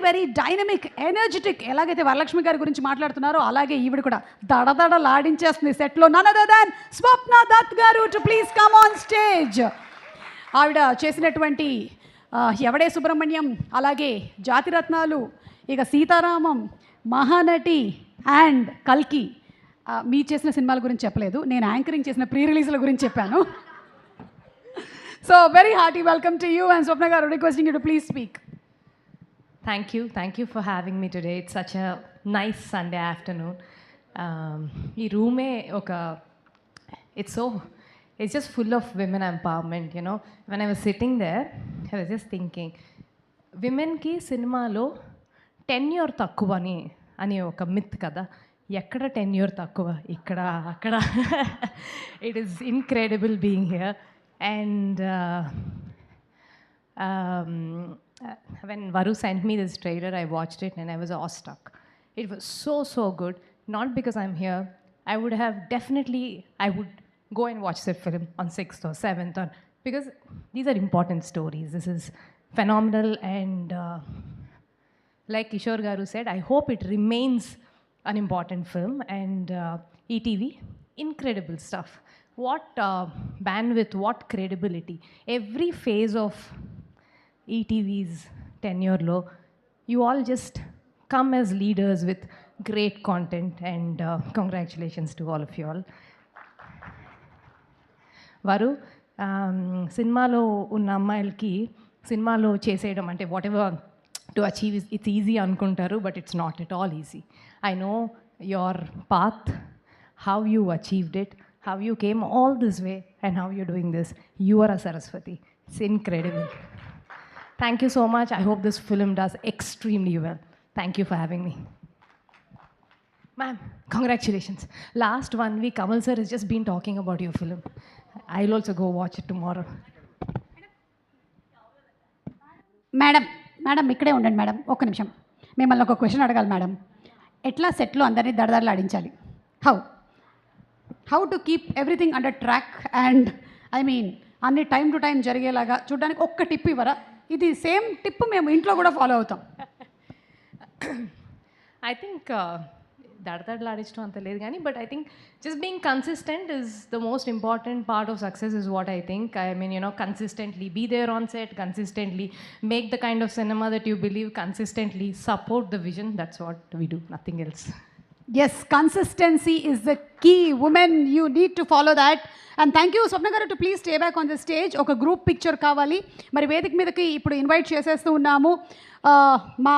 Very dynamic, energetic. ఎలాగైతే వరలక్ష్మి గారి గురించి మాట్లాడుతున్నారో అలాగే ఈవిడ కూడా దడదడలాడించేస్తుంది సెట్లో. నన్ అదర్ దాన్ స్వప్న దత్ గారు to please come on stage. ఆవిడ చేసినటువంటి ఎవడే సుబ్రహ్మణ్యం, అలాగే జాతిరత్నాలు, ఇక సీతారామం, మహానటి అండ్ కల్కి. మీ చేసిన సినిమాల గురించి చెప్పలేదు, నేను యాంకరింగ్ చేసిన ప్రీ రిలీజ్ల గురించి చెప్పాను. So very hearty welcome to you and Swapna గారు, requesting you to please speak. Thank you for having me today. It's such a nice Sunday afternoon. ఈ రూమే ఒక it's just full of women empowerment, you know. When I was sitting there, I was just thinking, విమెన్కి సినిమాలో tenure తక్కువని అని ఒక myth కదా. ఎక్కడ tenure తక్కువ, ఇక్కడ అక్కడ. It is incredible being here. And when Varu sent me this trailer, I watched it and I was awestruck. It was so good. Not because I'm here. I would go and watch the film on 6th or 7th, because these are important stories. This is phenomenal, and like Kishore Garu said, I hope it remains an important film. And ETV, incredible stuff. What bandwidth, what credibility. Every phase of ETV's tenure low, you all just come as leaders with great content, and congratulations to all of you all. వారు సినిమాలో ఉన్న అమ్మాయిలకి సినిమాలో చేసేయడం అంటే whatever to achieve it's easy అనుకుంటారు, but it's not at all easy. I know your path, how you achieved it, how you came all this way, and how you're doing this. You are a Saraswati. It's incredible. Thank you so much. I hope this film does extremely well. Thank you for having me. Ma'am, congratulations. Last 1 week, Kamal sir has just been talking about your film. I'll also go watch it tomorrow. Madam ఇక్కడే ఉండండి madam, ఒక్క నిమిషం. మిమ్మల్ని ఒక question అడగాలి madam. ఎట్లా సెట్లో అందరినీ దడదడలాడించాలి? How to keep everything under track, and I mean అన్ని టైం టు టైం జరిగేలాగా చూడడానికి ఒక్క టిప్ ఇవ్వరా? ఇది సేమ్ టిప్ మేము ఇంట్లో కూడా ఫాలో అవుతాం. ఐ థింక్ దడదడలాడించడం అంత లేదు కానీ, but I think just being consistent is the most important part of success, is what I think. I mean, you know, consistently be there on set, consistently make the kind of cinema that you believe, consistently support the vision. That's what we do, nothing else. Yes, consistency is the key. Women, you need to follow that. And thank you Swapna garu to please stay back on the stage. Oka group picture kavali. Mari vedik మీదకి ఇప్పుడు invite చేసేస్తూ ఉన్నాము. మా